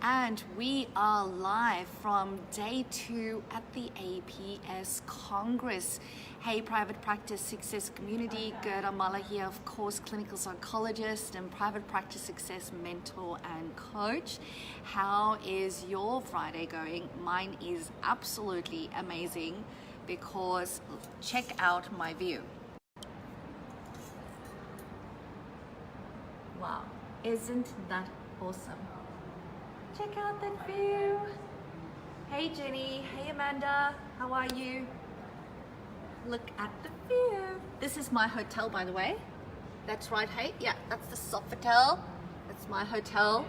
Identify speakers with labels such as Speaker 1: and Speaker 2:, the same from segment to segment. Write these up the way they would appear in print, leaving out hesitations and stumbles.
Speaker 1: And we are live from day 2 at the APS Congress. Hey, private practice success community, Gerda Muller here, of course, clinical psychologist and private practice success mentor and coach. How is your Friday going? Mine is absolutely amazing because check out my view. Wow, isn't that awesome? Check out that view. Hey Jenny, hey Amanda, how are you? Look at the view. This is my hotel, by the way. That's right, hey? Yeah, that's the Sofitel. That's my hotel.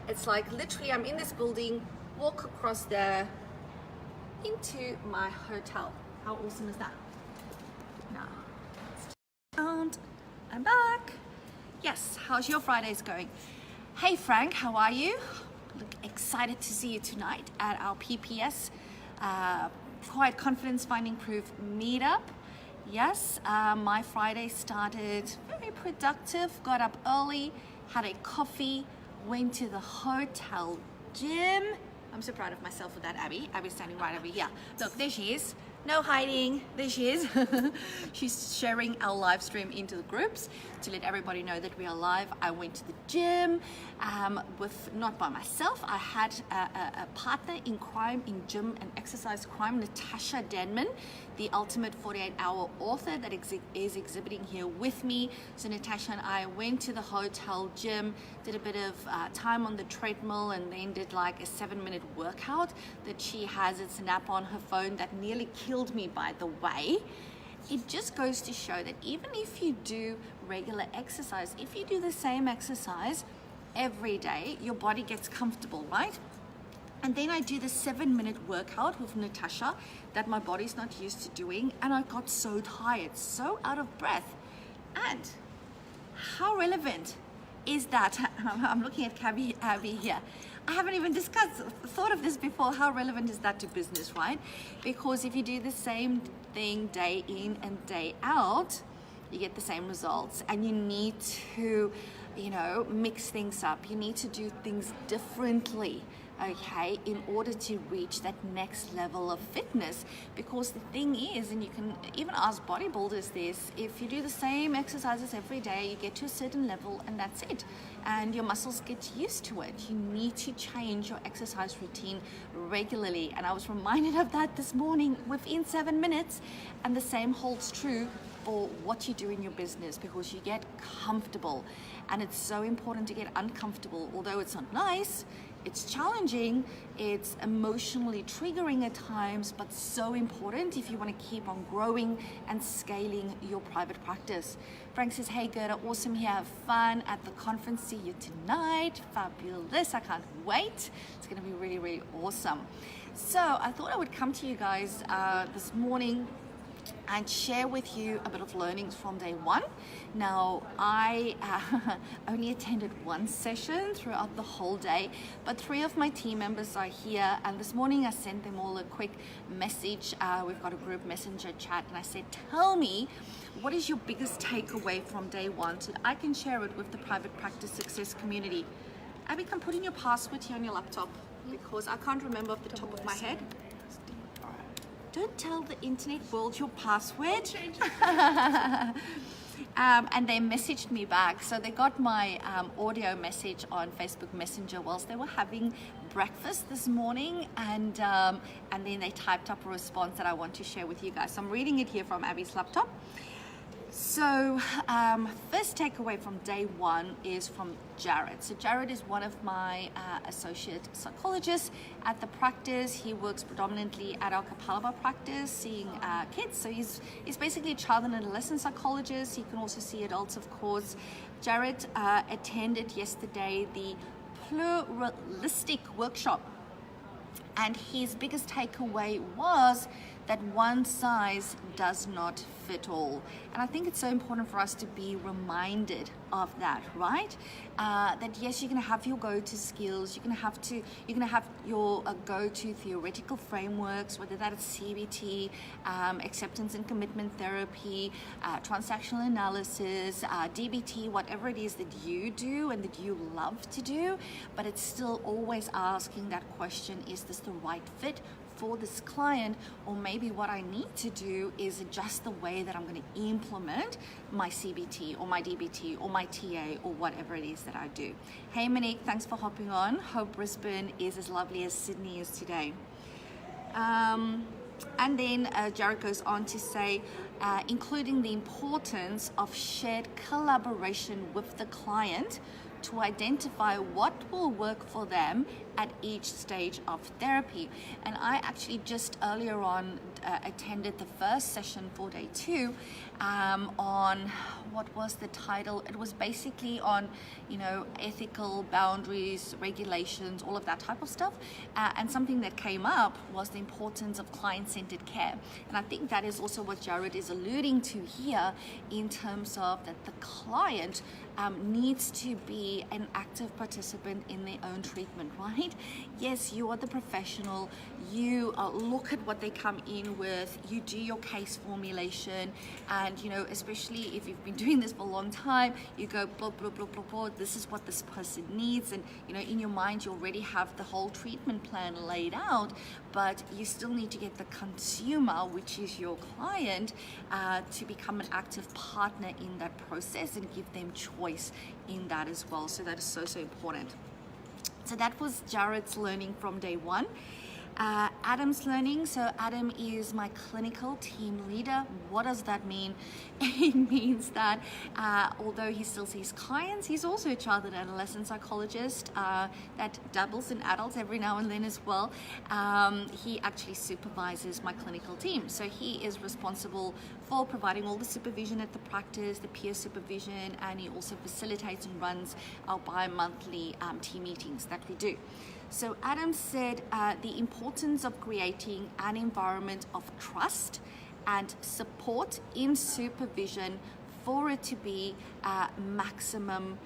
Speaker 1: It's like literally I'm in this building, walk across there into my hotel. How awesome is that? Now, I'm back. Yes, how's your Fridays going? Hey Frank, how are you? Look, excited to see you tonight at our PPS Quiet Confidence Finding Proof meetup. Yes, my Friday started very productive. Got up early, had a coffee, went to the hotel gym. I'm so proud of myself for that, Abby. Abby's standing right over here. Look, there she is. No hiding, there she is. She's sharing our live stream into the groups to let everybody know that we are live. I went to the gym not by myself. I had a partner in crime, in gym and exercise crime, Natasha Denman, the ultimate 48-hour author that is exhibiting here with me. So Natasha and I went to the hotel gym, did a bit of time on the treadmill, and then did like a 7-minute workout that she has. It's an app on her phone that nearly killed me, by the way. It just goes to show that even if you do regular exercise, if you do the same exercise every day, your body gets comfortable, right? And then I do the 7-minute workout with Natasha that my body's not used to doing, and I got so tired, so out of breath. And how relevant is that? I'm looking at Abby here. I haven't even thought of this before. How relevant is that to business, right? Because if you do the same thing day in and day out, you get the same results, and you need to, mix things up. You need to do things differently, okay, in order to reach that next level of fitness. Because the thing is, and you can even ask bodybuilders this, if you do the same exercises every day, you get to a certain level and that's it. And your muscles get used to it. You need to change your exercise routine regularly. And I was reminded of that this morning within 7 minutes. And the same holds true for what you do in your business, because you get comfortable. And it's so important to get uncomfortable. Although it's not nice, it's challenging, it's emotionally triggering at times, but so important if you want to keep on growing and scaling your private practice. Frank says, hey Gerda, awesome here, have fun at the conference, see you tonight. Fabulous, I can't wait. It's going to be really, really awesome. So I thought I would come to you guys this morning and share with you a bit of learnings from day 1. Now, I only attended 1 session throughout the whole day, but 3 of my team members are here, and this morning I sent them all a quick message. We've got a group messenger chat, and I said, tell me, what is your biggest takeaway from day 1 so that I can share it with the private practice success community? Abby, can put in your password here on your laptop, because I can't remember off the top of my head. Don't tell the internet world your password. And they messaged me back. So they got my audio message on Facebook Messenger whilst they were having breakfast this morning, and then they typed up a response that I want to share with you guys. So I'm reading it here from Abby's laptop. So first takeaway from day 1 is from Jared. So Jared is one of my associate psychologists at the practice. He works predominantly at our Kapalaba practice, seeing kids. So he's basically a child and adolescent psychologist. He can also see adults, of course. Jared attended yesterday the pluralistic workshop. And his biggest takeaway was that one size does not fit all. And I think it's so important for us to be reminded of that, right? That yes, you're gonna have your go-to skills, you're gonna have your go-to theoretical frameworks, whether that is CBT, acceptance and commitment therapy, transactional analysis, DBT, whatever it is that you do and that you love to do, but it's still always asking that question, is this the right fit for this client? Or maybe what I need to do is adjust the way that I'm going to implement my CBT or my DBT or my TA or whatever it is that I do. Hey Monique, thanks for hopping on. Hope Brisbane is as lovely as Sydney is today. And then Jared goes on to say, including the importance of shared collaboration with the client to identify what will work for them at each stage of therapy. And I actually just earlier on attended the first session for day 2 on, what was the title? It was basically on, ethical boundaries, regulations, all of that type of stuff. And something that came up was the importance of client-centered care. And I think that is also what Jared is alluding to here, in terms of that the client needs to be an active participant in their own treatment, right? Yes, you are the professional, you look at what they come in with, you do your case formulation, and especially if you've been doing this for a long time, you go blah blah blah blah blah, this is what this person needs, and in your mind you already have the whole treatment plan laid out, but you still need to get the consumer, which is your client, to become an active partner in that process and give them choice in that as well. So that is so important. So that was Jared's learning from day 1. Adam's learning. So Adam is my clinical team leader. What does that mean? It means that although he still sees clients, he's also a child and adolescent psychologist that dabbles in adults every now and then as well. He actually supervises my clinical team. So he is responsible for providing all the supervision at the practice, the peer supervision, and he also facilitates and runs our bi-monthly team meetings that we do. So Adam said the importance of creating an environment of trust and support in supervision for it to be maximally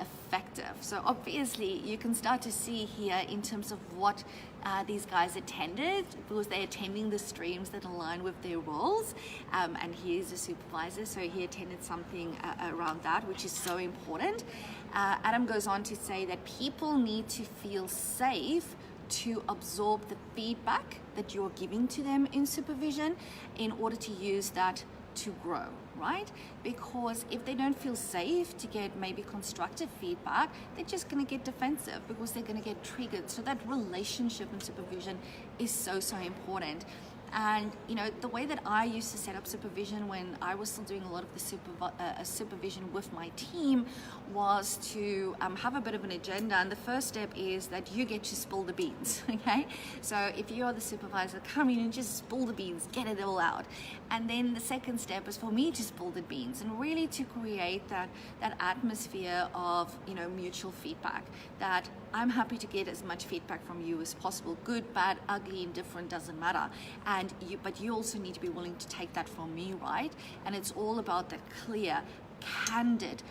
Speaker 1: effective. So obviously you can start to see here in terms of what these guys attended, because they're attending the streams that align with their roles, and he is a supervisor, so he attended something around that, which is so important. Adam goes on to say that people need to feel safe to absorb the feedback that you're giving to them in supervision in order to use that to grow, right? Because if they don't feel safe to get maybe constructive feedback, they're just going to get defensive because they're going to get triggered. So that relationship in supervision is so important. And the way that I used to set up supervision when I was still doing a lot of the supervision with my team was to have a bit of an agenda. And the first step is that you get to spill the beans, okay? So if you are the supervisor, come in and just spill the beans, get it all out. And then the second step is for me to spill the beans and really to create that atmosphere of mutual feedback, that I'm happy to get as much feedback from you as possible, good, bad, ugly, indifferent, doesn't matter. But you also need to be willing to take that from me, right? And it's all about that clear, candid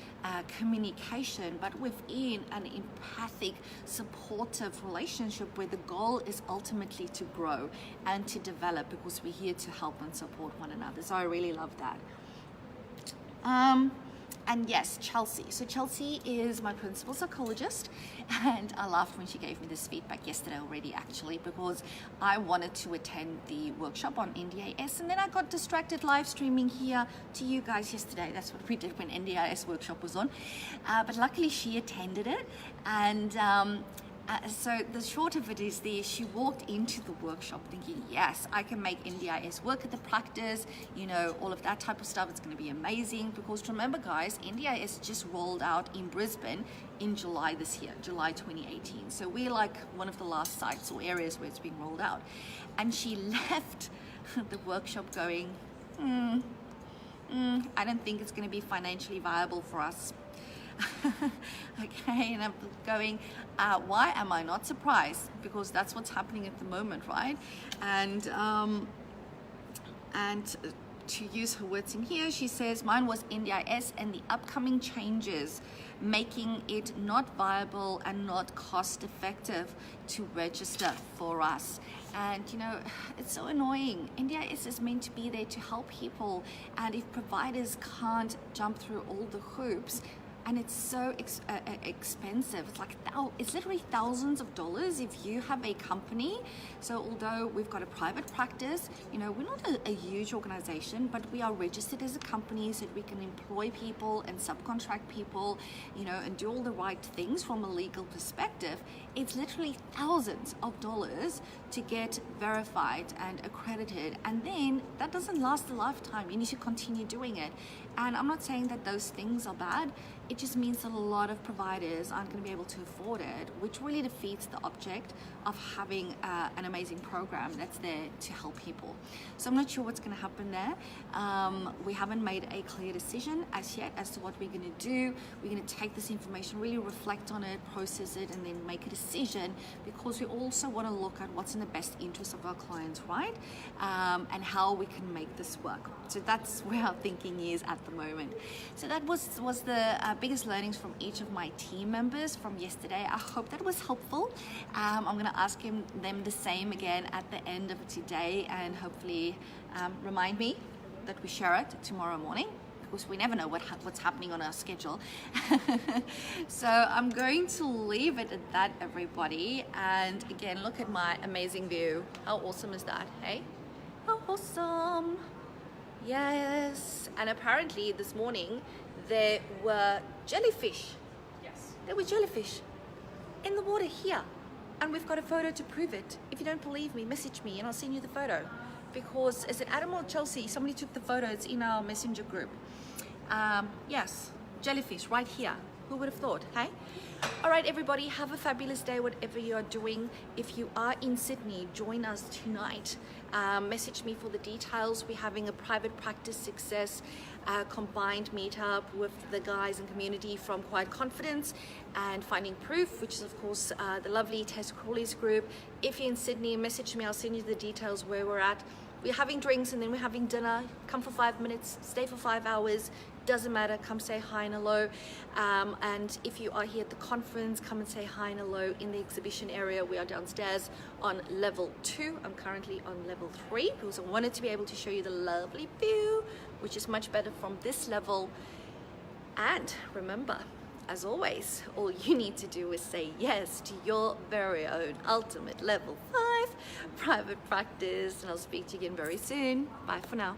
Speaker 1: communication, but within an empathic, supportive relationship where the goal is ultimately to grow and to develop, because we're here to help and support one another. So I really love that. And yes, Chelsea. So Chelsea is my principal psychologist, and I laughed when she gave me this feedback yesterday already, actually, because I wanted to attend the workshop on NDIS, and then I got distracted live streaming here to you guys yesterday. That's what we did when NDIS workshop was on. But luckily she attended it, and so the short of it is she walked into the workshop thinking, yes, I can make NDIS work at the practice, all of that type of stuff. It's going to be amazing, because remember guys, NDIS just rolled out in Brisbane in July this year, July 2018. So we're like one of the last sites or areas where it's being rolled out. And she left the workshop going, I don't think it's going to be financially viable for us. Okay, and I'm going, why am I not surprised? Because that's what's happening at the moment, right? And to use her words in here, she says, mine was NDIS and the upcoming changes making it not viable and not cost effective to register for us. And you know, it's so annoying. NDIS is meant to be there to help people, and if providers can't jump through all the hoops, and it's so expensive. It's like it's literally thousands of dollars if you have a company. So although we've got a private practice, you know, we're not a huge organization, but we are registered as a company so that we can employ people and subcontract people, you know, and do all the right things from a legal perspective. It's literally thousands of dollars to get verified and accredited, and then that doesn't last a lifetime. You need to continue doing it. And I'm not saying that those things are bad. It just means that a lot of providers aren't going to be able to afford it, which really defeats the object of having an amazing program that's there to help people. So I'm not sure what's going to happen there. We haven't made a clear decision as yet as to what we're going to do. We're going to take this information, really reflect on it, process it, and then make a decision, because we also want to look at what's in the best interest of our clients, right? And how we can make this work. So that's where our thinking is at the moment. So that was the biggest learnings from each of my team members from yesterday. I hope that was helpful. I'm going to ask them the same again at the end of today, and hopefully remind me that we share it tomorrow morning, because we never know what's happening on our schedule. So I'm going to leave it at that, everybody. And again, look at my amazing view. How awesome is that? Hey, how awesome. Yes. And apparently this morning there were jellyfish.
Speaker 2: Yes.
Speaker 1: There were jellyfish in the water here, and we've got a photo to prove it. If you don't believe me, message me and I'll send you the photo, because is it Adam or Chelsea? Somebody took the photo. It's in our messenger group. Yes, jellyfish right here. Who would have thought, hey? All right, everybody, have a fabulous day, whatever you are doing. If you are in Sydney, join us tonight. Message me for the details. We're having a private practice success combined meetup with the guys and community from Quiet Confidence and Finding Proof, which is of course the lovely Tess Crawley's group. If you're in Sydney, message me. I'll send you the details where we're at. We're having drinks and then we're having dinner. Come for 5 minutes, stay for 5 hours. Doesn't matter, come say hi and hello. And if you are here at the conference, come and say hi and hello in the exhibition area. We are downstairs on level 2. I'm currently on level 3 because I wanted to be able to show you the lovely view, which is much better from this level. And remember, as always, all you need to do is say yes to your very own ultimate level 5 private practice. And I'll speak to you again very soon. Bye for now.